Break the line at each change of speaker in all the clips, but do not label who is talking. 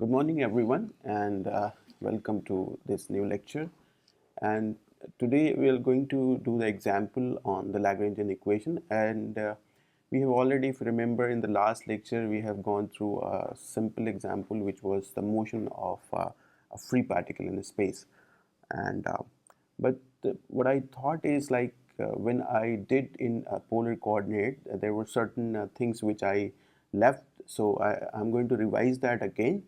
Good morning, everyone, and welcome to this new lecture. And today we are going to do the example on the Lagrangian equation. And we have already, if you remember, in the last lecture, we have gone through a simple example, which was the motion of a free particle in space. And but what I thought is like when I did in a polar coordinate, there were certain things which I left. So I'm going to revise that again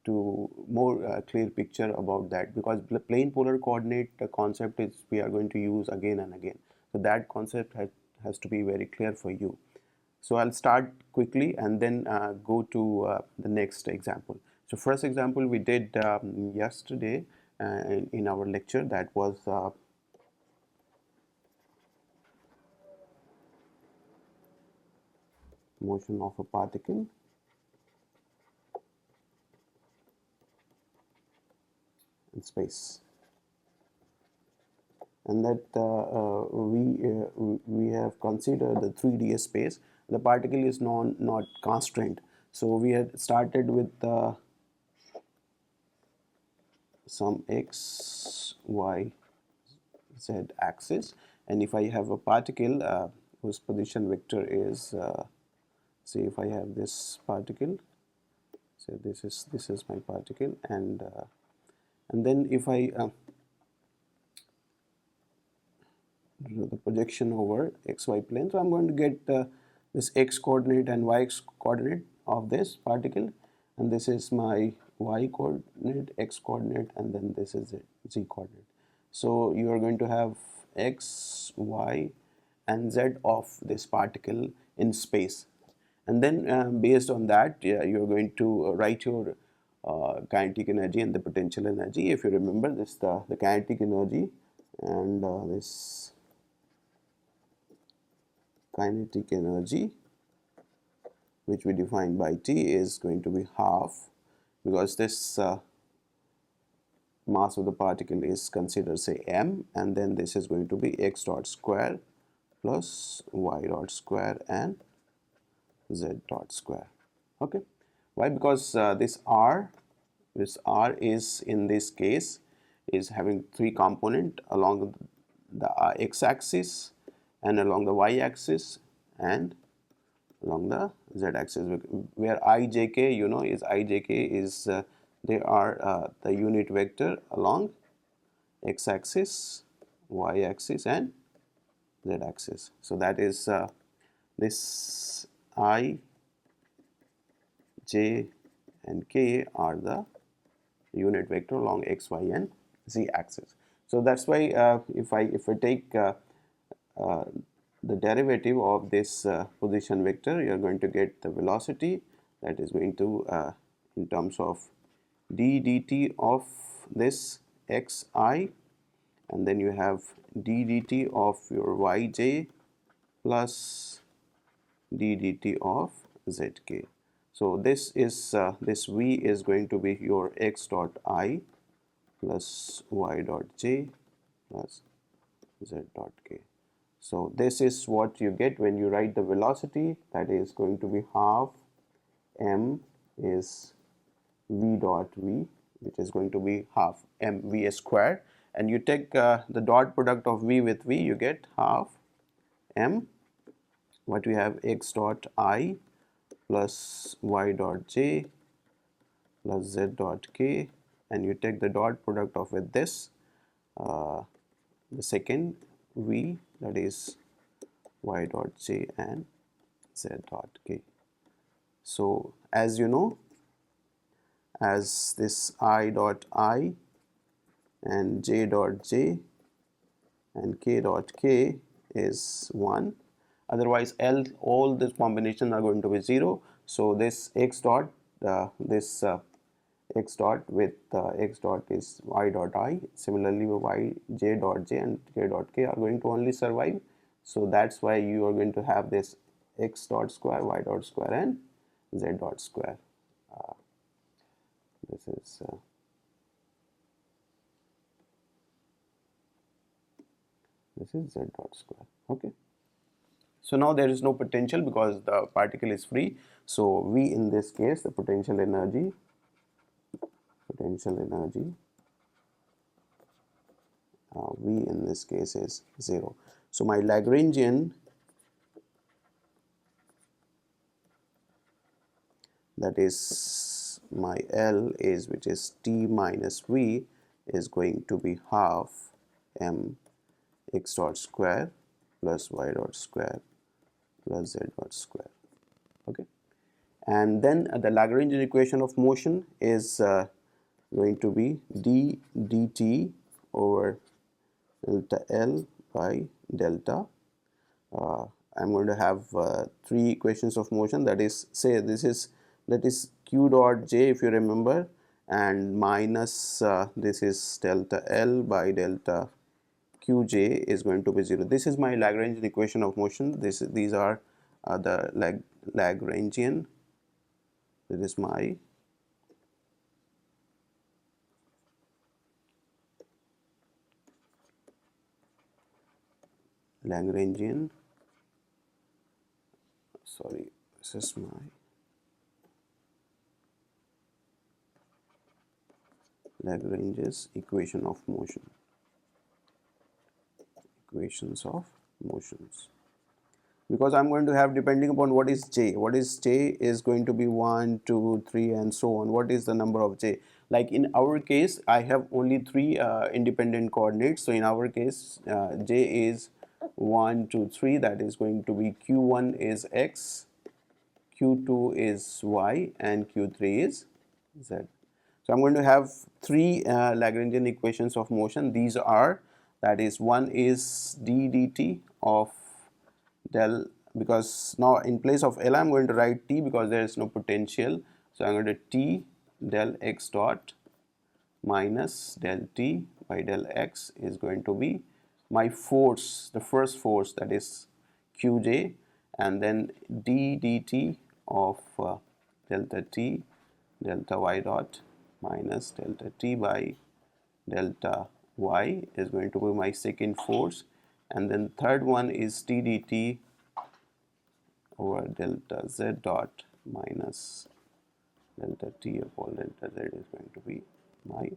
to more clear picture about that, because the plane polar coordinate concept is we are going to use again and again. So that concept has to be very clear for you. So I'll start quickly and then go to the next example. So first example we did yesterday in our lecture, that was motion of a particle in space, and that we have considered the 3D space. The particle is not constrained. So we had started with some x, y, z axis, and if I have a particle whose position vector is say if I have this particle, say this is my particle, and then if I do the projection over xy plane, so I'm going to get this x coordinate and y coordinate of this particle, and this is my y coordinate, x coordinate, and then this is it, z coordinate. So you are going to have x, y, and z of this particle in space, and then based on that you're going to write your kinetic energy and the potential energy. If you remember this, the kinetic energy and this kinetic energy, which we define by T, is going to be half, because this mass of the particle is considered, say, m, and then this is going to be x dot square plus y dot square and z dot square. Okay, why? Because this r is in this case is having three component along the x-axis and along the y-axis and along the z-axis, where ijk, you know, is ijk is they are the unit vector along x-axis, y-axis and z-axis. So that is this I, j and k are the unit vector along x, y and z axis. So that's why if I take the derivative of this position vector, you are going to get the velocity that is going to in terms of d dt of this xi, and then you have d dt of your yj plus d dt of zk. So this is this v is going to be your x dot I plus y dot j plus z dot k. So this is what you get when you write the velocity, that is going to be half m is v dot v, which is going to be half m v square, and you take the dot product of v with v, you get half m, what we have, x dot I plus y dot j plus z dot k, and you take the dot product of with this the second v, that is y dot j and z dot k. So as you know, as this I dot I and j dot j and k dot k is 1, otherwise all these combinations are going to be 0. So this x dot x dot with x dot is y dot I, similarly y j dot j and k dot k are going to only survive. So that's why you are going to have this x dot square, y dot square and z dot square. This is z dot square. Okay, so now there is no potential because the particle is free. So V in this case, the potential energy potential energy V in this case is 0. So my Lagrangian, that is my L is, which is T minus V, is going to be half m x dot square plus y dot square plus z dot square. Okay, and then the Lagrangian equation of motion is going to be d dt over delta L by delta. I'm going to have three equations of motion, that is, say this is, that is q dot j, if you remember, and minus this is delta L by delta qj is going to be 0. This is my Lagrangian equation of motion. These are the Lagrangian. This is my Lagrangian, sorry, this is my Lagrange's equation of motion, equations of motions, because I'm going to have, depending upon what is j is going to be 1, 2, 3 and so on. What is the number of j? Like in our case, I have only three independent coordinates. So in our case, j is 1, 2, 3. That is going to be q1 is x, q2 is y, and q3 is z. So I'm going to have three Lagrangian equations of motion. These are, that is, one is d dt of del, because now in place of L I'm going to write T because there is no potential. So I'm going to T del x dot minus del T by del x is going to be my force, the first force, that is Qj, and then d dt of delta T delta y dot minus delta T by delta y is going to be my second force, and then third one is d dt over delta z dot minus delta T upon delta z is going to be my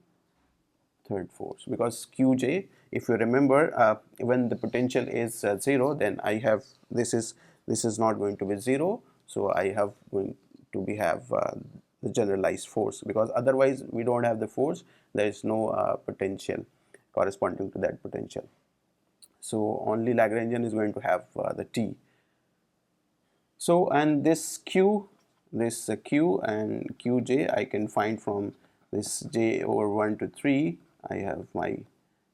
third force, because Qj, if you remember, when the potential is 0, then I have, this is not going to be 0, so I have going to be have the generalized force, because otherwise we don't have the force, there is no potential corresponding to that potential. So only Lagrangian is going to have the T. So, and this q and qj I can find from this j over 1 to 3. I have my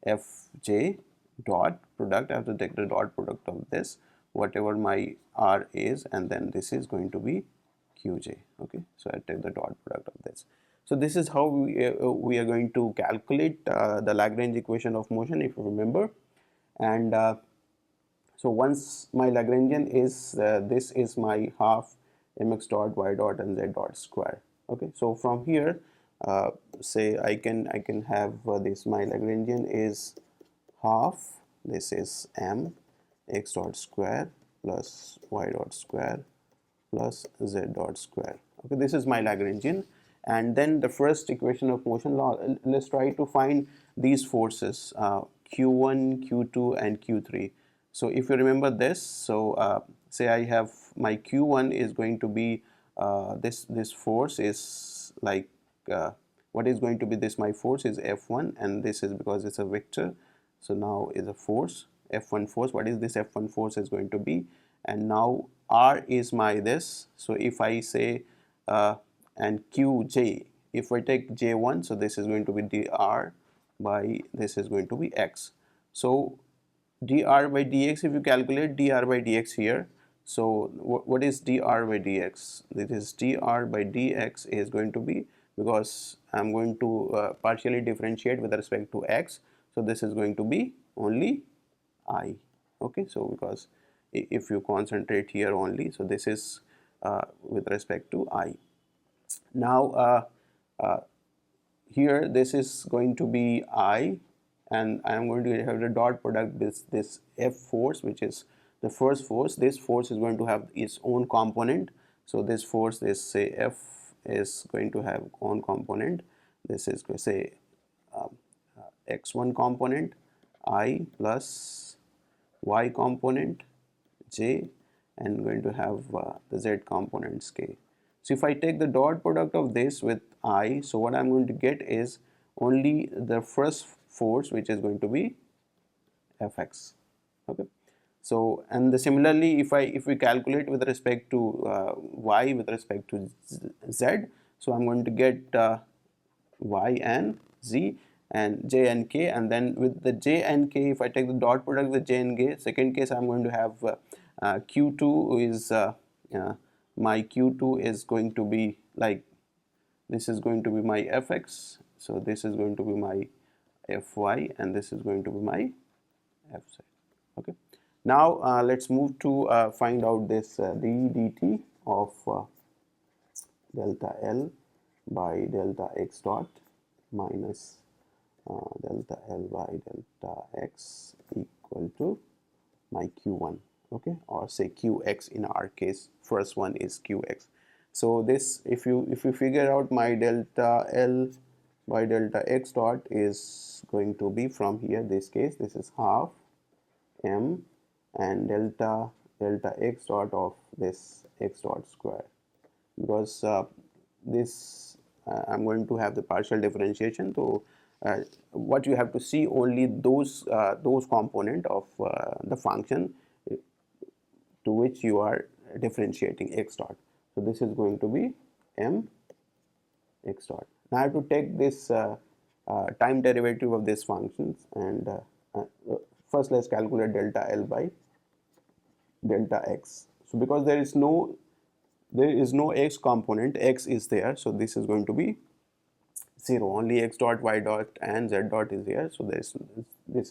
fj dot product. I have to take the dot product of this, whatever my r is, and then this is going to be qj. Okay, so I take the dot product of this. So this is how we are going to calculate the Lagrange equation of motion, if you remember. And so once my Lagrangian is this is my half mx dot y dot and z dot square. Okay, so from here, say I can have this, my Lagrangian is half, this is m x dot square plus y dot square plus z dot square. Okay, this is my Lagrangian. And then the first equation of motion, let's try to find these forces, q1, q2 and q3. So if you remember this, so say I have my q1 is going to be this force is like what is going to be this, my force is f1, and this is because it's a vector, so now is a force, f1 force. What is this f1 force is going to be? And now r is my this, so if I say and qj, if I take j1, so this is going to be dr by, this is going to be x. So dr by dx, if you calculate dr by dx here, so what is dr by dx? This is dr by dx is going to be, because I'm going to partially differentiate with respect to x, so this is going to be only I. Okay, so because if you concentrate here only, so this is with respect to I. Now here this is going to be I, and I am going to have the dot product this F force, which is the first force. This force is going to have its own component. So this force, this say F, is going to have own component. this is say x1 component I plus y component j, and going to have the z components k. So if I take the dot product of this with I, so what I'm going to get is only the first force, which is going to be fx. Okay, so and similarly if we calculate with respect to y with respect to z, so I'm going to get y and z and j and k, and then with the j and k, if I take the dot product with j and k, second case I'm going to have q2 is my q2 is going to be like, this is going to be my fx, so this is going to be my fy, and this is going to be my fz. Okay, now let's move to find out this d dt of delta L by delta x dot minus delta L by delta x equal to my q1, okay, or say qx in our case. First one is qx. So this, if you figure out, my delta L by delta x dot is going to be from here, this case, this is half m, and delta x dot of this x dot square, because this I'm going to have the partial differentiation. So what you have to see only those component of the function to which you are differentiating x dot. So this is going to be m x dot. Now I have to take this time derivative of these functions, and first let's calculate delta L by delta x. So because there is no x component, x is there, so this is going to be 0. Only x dot, y dot and z dot is here, so this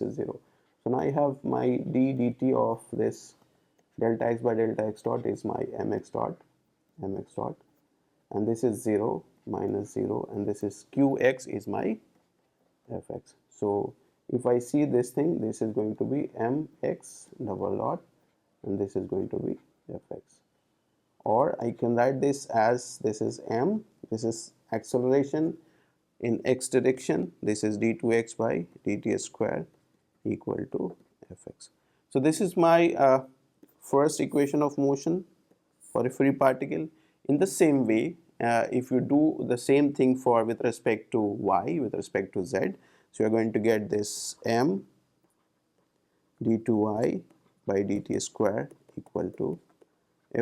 is 0. So now I have my d dt of this delta x by delta x dot is my mx dot, and this is 0 minus 0, and this is qx is my fx. So if I see this thing, this is going to be mx double dot, and this is going to be fx. Or I can write this as, this is m, this is acceleration in x direction, this is d2x by dt square equal to fx. So this is my first equation of motion for a free particle. In the same way, if you do the same thing for with respect to y, with respect to z, so you are going to get this m d2y by dt square equal to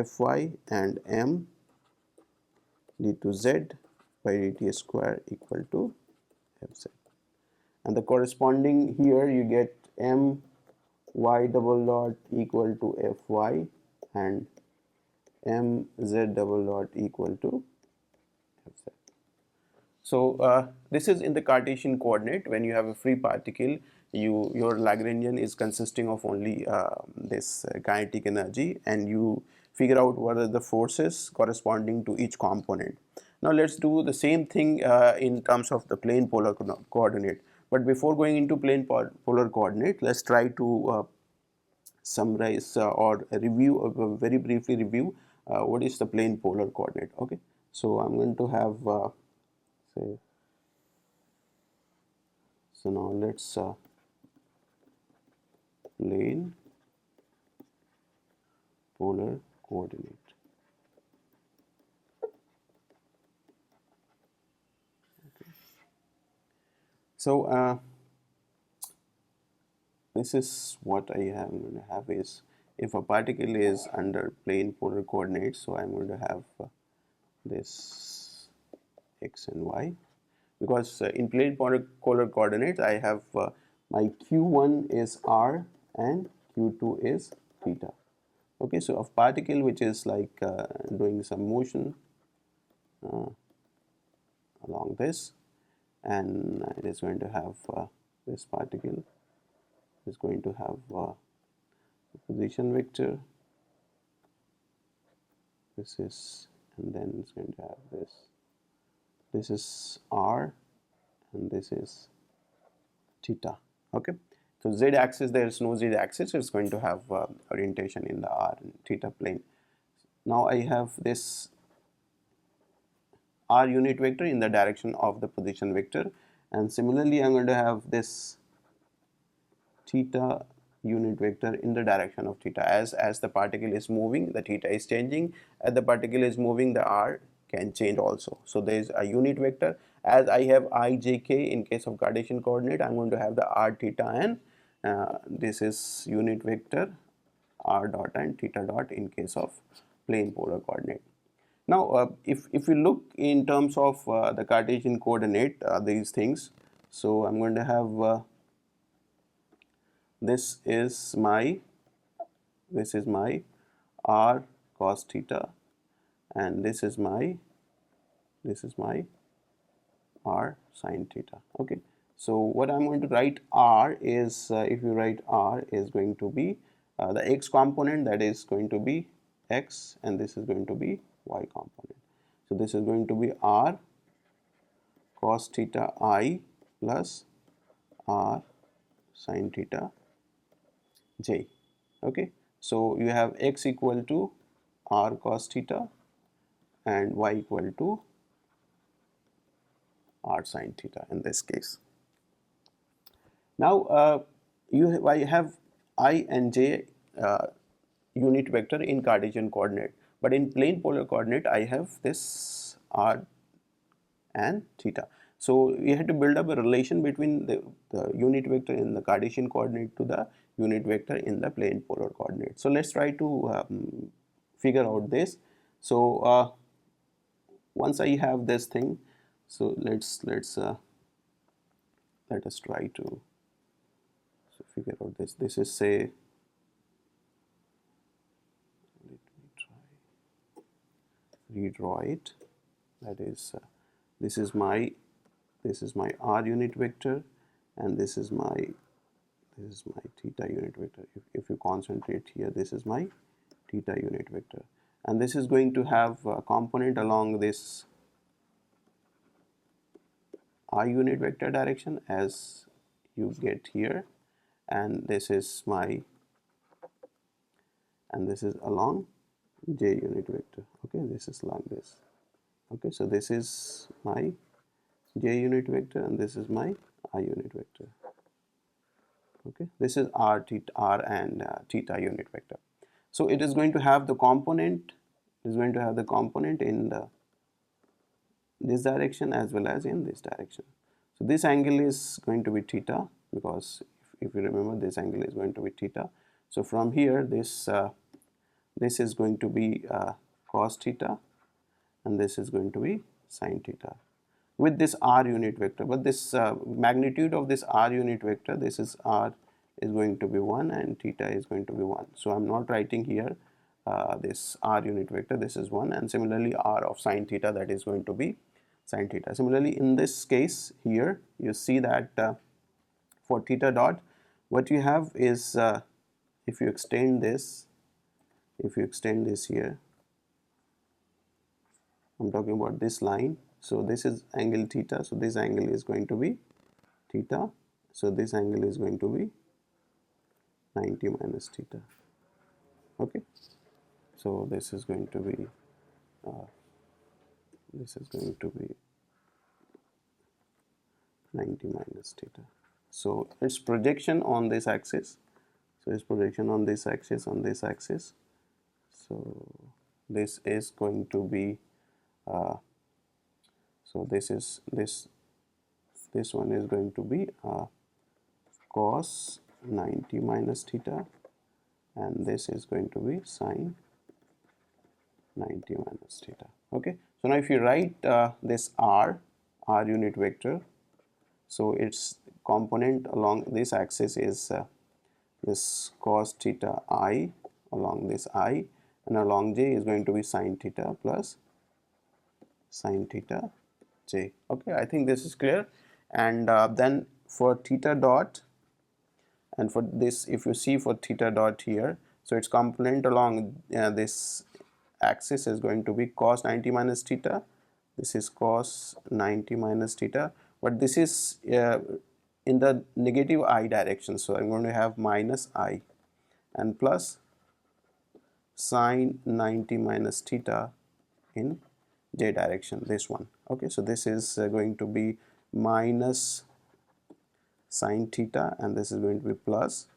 fy, and m d2z by dt square equal to fz. And the corresponding here you get m y double dot equal to fy, and m z double dot equal to fz. So this is in the Cartesian coordinate. When you have a free particle, your Lagrangian is consisting of only this kinetic energy, and you figure out what are the forces corresponding to each component. Now let's do the same thing in terms of the plane polar coordinate. But before going into plane polar coordinate, let's try to summarize or review, very briefly review what is the plane polar coordinate. Okay, so I'm going to have say, so now let's plane polar coordinate. Okay. So this is what I am going to have is, if a particle is under plane polar coordinates, so I'm going to have this x and y, because in plane polar coordinates I have my q1 is r and q2 is theta. Okay, so a particle which is like doing some motion along this, and it is going to have this particle is going to have a position vector, this is, and then it's going to have this is r, and this is theta. Okay, so z axis, there is no z axis, it's going to have orientation in the r and theta plane. Now I have this r unit vector in the direction of the position vector, and similarly I'm going to have this theta unit vector in the direction of theta. As the particle is moving, the theta is changing. As the particle is moving, the r can change also. So there is a unit vector. As I have I, j, k in case of Cartesian coordinate, I'm going to have the r, theta, and this is unit vector r dot and theta dot in case of plane polar coordinate. Now if we look in terms of the Cartesian coordinate, these things, so I'm going to have this is my r cos theta, and this is my r sin theta. Okay, so what I'm going to write r is, if you write r is going to be the x component, that is going to be x, and this is going to be y component. So this is going to be r cos theta I plus r sin theta j. Okay, so you have x equal to r cos theta and y equal to r sin theta in this case. Now I have I and j unit vector in Cartesian coordinate, but in plane polar coordinate I have this r and theta. So we had to build up a relation between the unit vector in the Cartesian coordinate to the unit vector in the plane polar coordinate. So let's try to figure out this. So once I have this thing, so let us try to figure out this. This is, say, let me try redraw it. That is this is my r unit vector, and this is my theta unit vector. If you concentrate here, this is my theta unit vector, and this is going to have a component along this r unit vector direction as you get here, and this is along j unit vector. Okay, this is like this. Okay, so this is my j unit vector, and this is my I unit vector. Okay, this is r and theta unit vector. So it is going to have the component, in this direction as well as in this direction. So this angle is going to be theta, because if you remember, this angle is going to be theta. So from here, this is going to be cos theta, and this is going to be sin theta with this r unit vector. But this magnitude of this r unit vector, this is r is going to be 1 and theta is going to be 1. So I'm not writing here this r unit vector, this is 1, and similarly r of sin theta, that is going to be sin theta. Similarly, in this case here, you see that for theta dot, what you have is, if you extend this here, I'm talking about this line. So this is angle theta, so this angle is going to be theta, so this angle is going to be 90 minus theta. Okay, so this is going to be 90 minus theta. So its projection on this axis, on this axis, so this is going to be so this one is going to be cos 90 minus theta, and this is going to be sin 90 minus theta. Okay, so now if you write this r unit vector, so its component along this axis is this cos theta I along this I, and along j is going to be sin theta plus sin theta j. Okay, I think this is clear. And then for theta dot, and for this, if you see for theta dot here, so its component along this axis is going to be cos 90 minus theta. This is cos 90 minus theta, but this is in the negative I direction, so I'm going to have minus I, and plus sin 90 minus theta in j direction, this one. Okay, so this is going to be minus sine theta, and this is going to be plus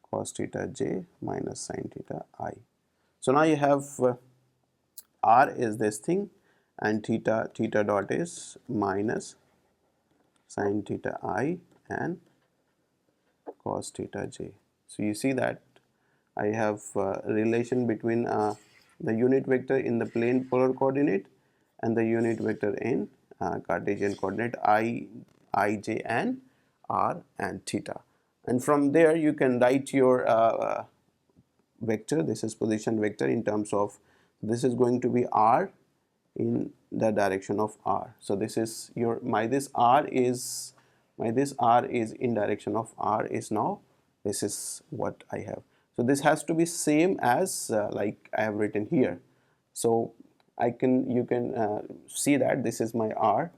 cos theta j minus sine theta I. So now you have r is this thing, and theta dot is minus sine theta I and cos theta j. So you see that I have relation between the unit vector in the plane polar coordinate and the unit vector in Cartesian coordinate ij and r and theta, and from there you can write your vector. This is position vector in terms of, this is going to be r in the direction of r. So this is your this r is in direction of r is now, this is what I have. So this has to be same as like I have written here. So you can see that this is my r,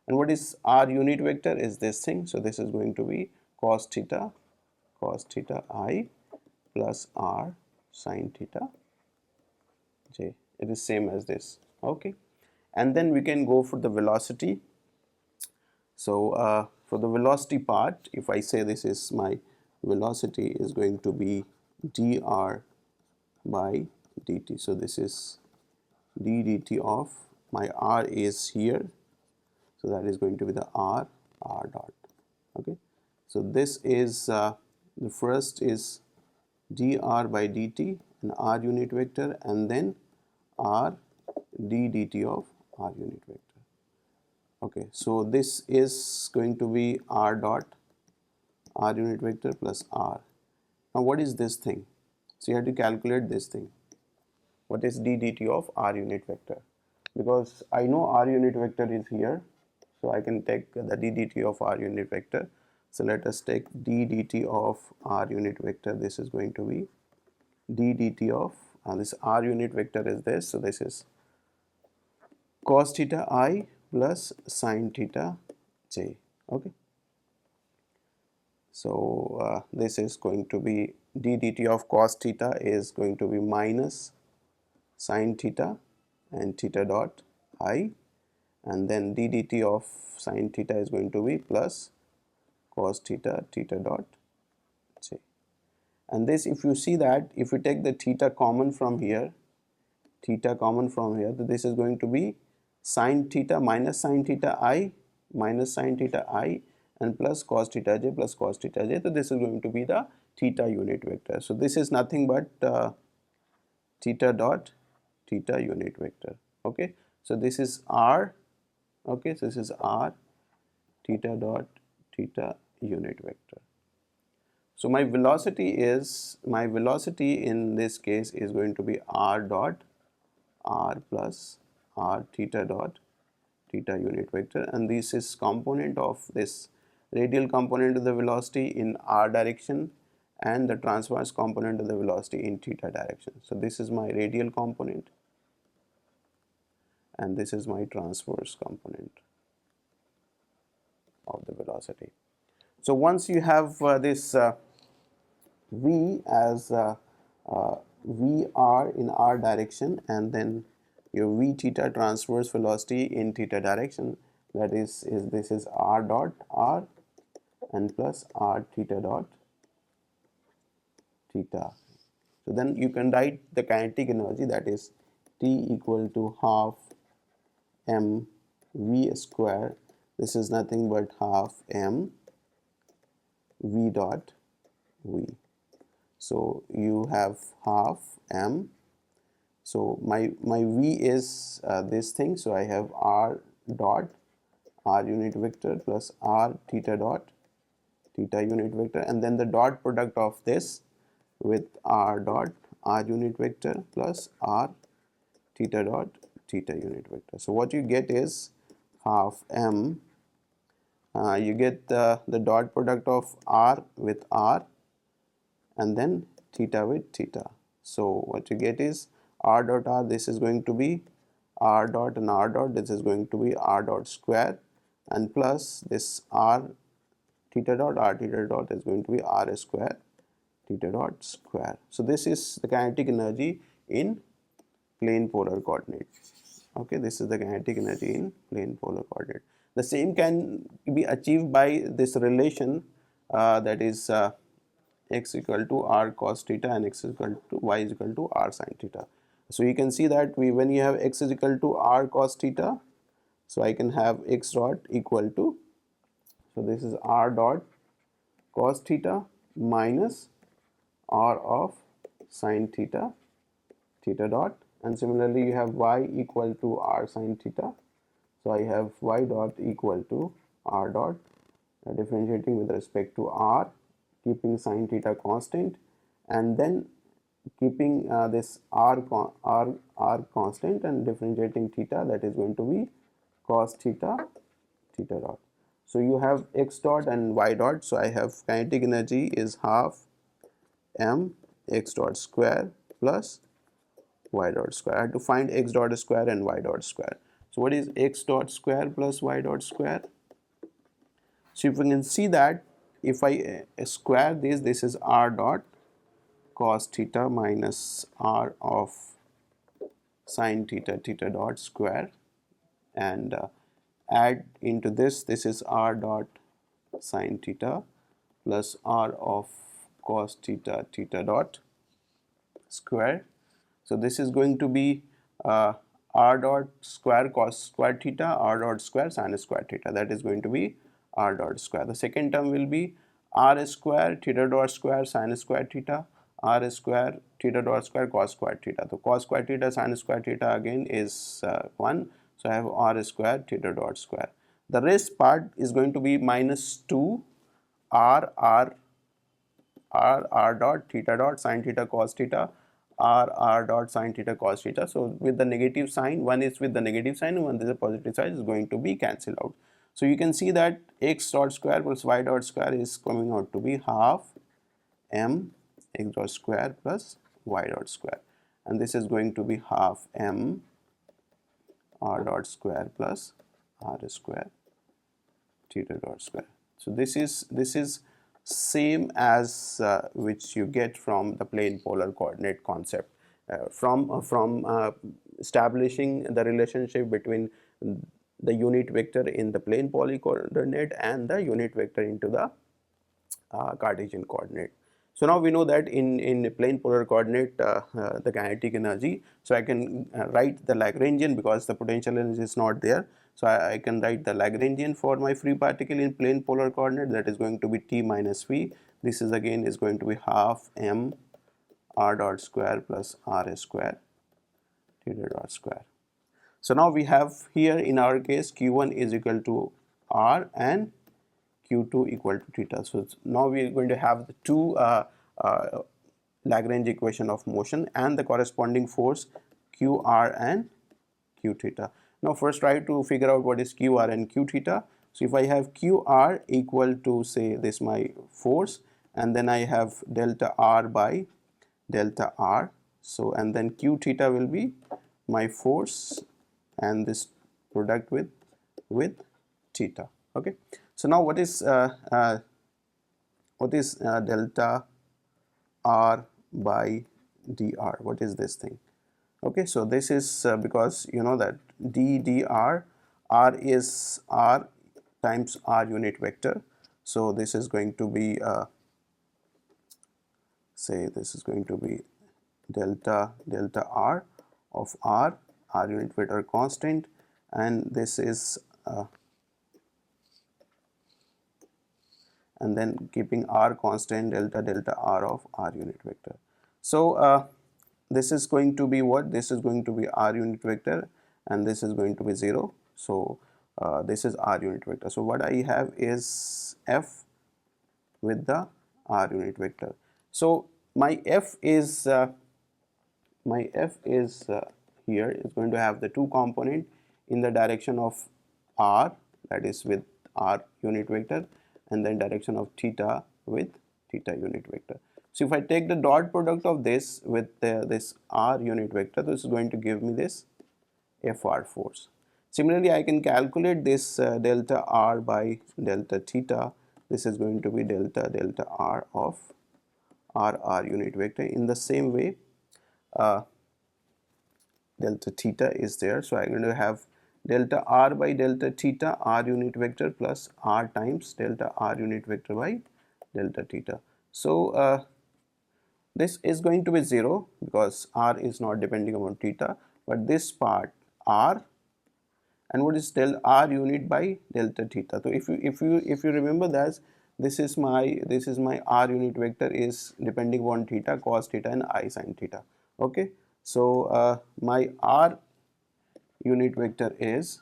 and what is r unit vector is this thing. So this is going to be cos theta I plus r sine theta j. It is same as this. Okay, and then we can go for the velocity. So for the velocity part, if I say this is my velocity is going to be dr by dt. So this is d dt of my r is here, so that is going to be the r dot. Okay, so this is the first is dr by dt and r unit vector, and then r d dt of r unit vector. Okay, so this is going to be r dot r unit vector plus r. Now what is this thing? So you have to calculate this thing. What is d dt of r unit vector? Because I know r unit vector is here, so I can take the d dt of r unit vector. So let us take d dt of r unit vector. This is going to be d dt of this r unit vector is this. So this is cos theta I plus sine theta j. Okay, so this is going to be d dt of cos theta is going to be minus sine theta and theta dot I, and then d dt of sine theta is going to be plus cos theta dot j. And this, if you see that, if you take the theta common from here, then this is going to be sine theta minus sine theta I and plus cos theta j plus cos theta j. So this is going to be the theta unit vector. So this is nothing but theta dot theta unit vector. Okay, so this is r. Okay, so this is r theta dot theta unit vector. So my velocity in this case is going to be r dot r plus r theta dot theta unit vector, and this is component of this radial component of the velocity in r direction and the transverse component of the velocity in theta direction. So this is my radial component and this is my transverse component of the velocity. So once you have this v as vr in r direction, and then your v theta transverse velocity in theta direction, that is this is r dot r and plus r theta dot theta. So then you can write the kinetic energy, that is T equal to half m v square. This is nothing but half m v dot v. So you have half m. So my v is this thing. So I have r dot r unit vector plus r theta dot theta unit vector, and then the dot product of this with r dot r unit vector plus r theta dot theta unit vector. So what you get is half m. You get the dot product of r with r and then theta with theta. So what you get is r dot r, this is going to be r dot and r dot, this is going to be r dot square, and plus this r theta dot is going to be r square theta dot square. So this is the kinetic energy in plane polar coordinate. Okay, this is the kinetic energy in plane polar coordinate. The same can be achieved by this relation, that is x equal to r cos theta and x equal to y is equal to r sin theta. So you can see that when you have x is equal to r cos theta, so I can have x dot equal to, so this is r dot cos theta minus r of sin theta, theta dot, and similarly you have y equal to r sin theta, so I have y dot equal to r dot, differentiating with respect to r, keeping sin theta constant, and then keeping this r constant and differentiating theta, that is going to be cos theta, theta dot. So you have x dot and y dot, so I have kinetic energy is half m x dot square plus y dot square. I have to find x dot square and y dot square. So what is x dot square plus y dot square? So if we can see that if I square this is r dot cos theta minus r of sin theta, theta dot square, and add into this is r dot sin theta plus r of cos theta, theta dot square. So this is going to be r dot square cos square theta, r dot square sin square theta, that is going to be r dot square. The second term will be r square theta dot square sin square theta, r square theta dot square cos square theta. So cos square theta sin square theta again is 1, so I have r square theta dot square. The rest part is going to be minus 2 r dot theta dot sin theta cos theta, r dot sin theta cos theta. So with the negative sign, one is with the negative sign, one is a positive sign, is going to be cancelled out. So you can see that x dot square plus y dot square is coming out to be half m x dot square plus y dot square, and this is going to be half m r dot square plus r square theta dot square. So this is same as which you get from the plane polar coordinate concept, from establishing the relationship between the unit vector in the plane polar coordinate and the unit vector into the Cartesian coordinate. So now we know that in plane polar coordinate the kinetic energy, so I can write the Lagrangian because the potential energy is not there. So I can write the Lagrangian for my free particle in plane polar coordinate, that is going to be t minus v. This is again is going to be half m r dot square plus r square theta dot square. So now we have here in our case q1 is equal to r and q2 equal to theta. So now we are going to have the two Lagrange equation of motion and the corresponding force qr and q theta. Now first try to figure out what is qr and q theta. So if I have qr equal to, say, this my force, and then I have delta r by delta r, so and then q theta will be my force and this product with theta. Okay, so now what is delta r by dr? What is this thing? Okay, so this is because you know that d r is r times r unit vector. So this is going to be say this is going to be delta r of r unit vector constant, and this is and then keeping r constant delta r of r unit vector. So this is going to be what? This is going to be r unit vector, and this is going to be 0. So this is r unit vector. So what I have is f with the r unit vector. So my f is here is going to have the two component in the direction of r, that is with r unit vector, and then direction of theta with theta unit vector. So if I take the dot product of this with this r unit vector, this is going to give me this fr force. Similarly, I can calculate this delta r by delta theta. This is going to be delta r of r unit vector. In the same way, delta theta is there, so I'm going to have delta r by delta theta r unit vector plus r times delta r unit vector by delta theta. So this is going to be 0 because r is not depending upon theta, but this part r, and what is del r unit by delta theta. So if you remember that this is my r unit vector is depending upon theta, cos theta and I sin theta. Okay, so my r unit vector is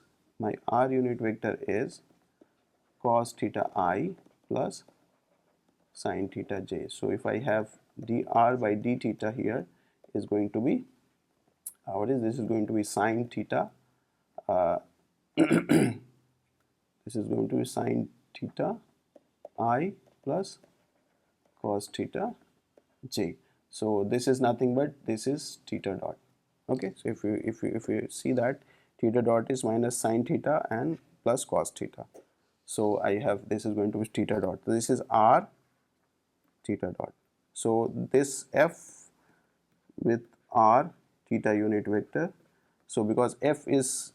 cos theta I plus sin theta j. So if I have dr by d theta here is going to be what is this is going to be sin theta, this is going to be sin theta I plus cos theta j. So this is nothing but this is theta dot. Okay, so if you see that theta dot is minus sin theta and plus cos theta, so I have this is going to be theta dot. So this is r theta dot. So this f with r theta unit vector. So because f is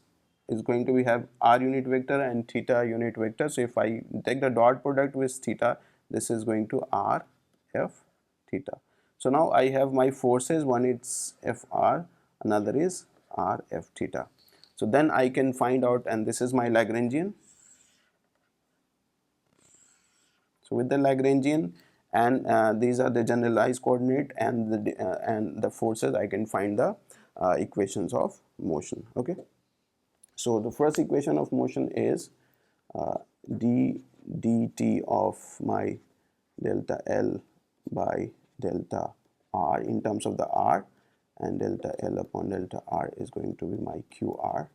going to be have r unit vector and theta unit vector, so if I take the dot product with theta, this is going to r f theta. So now I have my forces, one is fr, another is r f theta. So then I can find out, and this is my Lagrangian. So with the Lagrangian and these are the generalized coordinate and the forces, I can find the equations of motion. Okay, so the first equation of motion is d dt of my delta L by delta R in terms of the R, and delta L upon delta R is going to be my QR.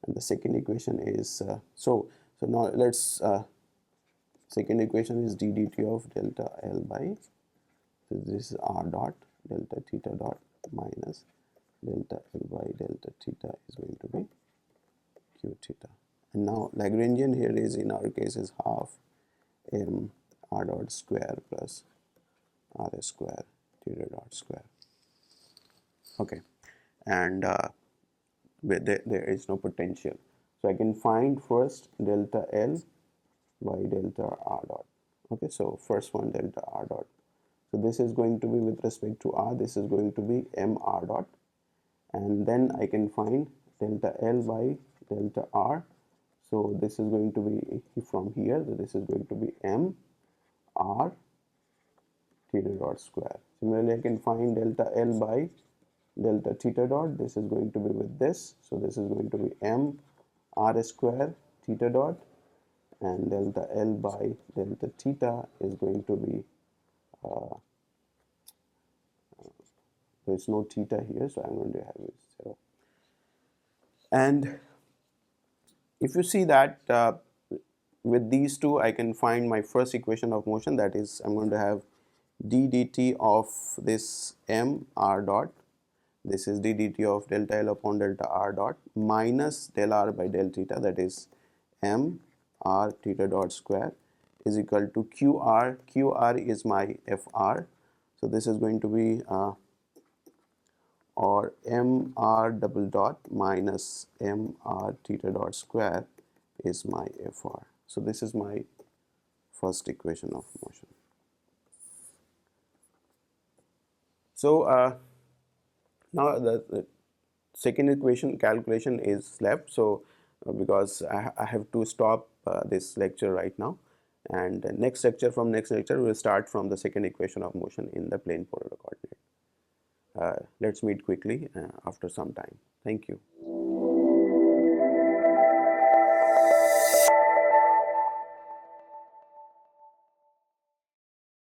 And the second equation is so now let's second equation is d dt of delta L by, so this is R dot delta theta dot minus delta L by delta theta is going to be q theta. And now Lagrangian here is in our case is half m r dot square plus r square theta dot square. Okay, and there is no potential, so I can find first delta L by delta r dot. Okay, so first one delta r dot, so this is going to be with respect to r, this is going to be m r dot, and then I can find delta L by delta r, so this is going to be from here, so this is going to be m r theta dot square. Similarly, I can find delta L by delta theta dot, this is going to be with this, so this is going to be m r square theta dot, and delta L by delta theta is going to be there's no theta here, so I'm going to have it 0. And if you see that with these two I can find my first equation of motion, that is I'm going to have d dt of this m r dot, this is d dt of delta L upon delta r dot minus del r by del theta, that is m r theta dot square is equal to qr. Qr is my fr, so this is going to be or m r double dot minus m r theta dot square is my fr. So this is my first equation of motion. So now the second equation calculation is left, so because I have to stop this lecture right now, and next lecture we will start from the second equation of motion in the plane polar coordinate. Let's meet quickly after some time. Thank you.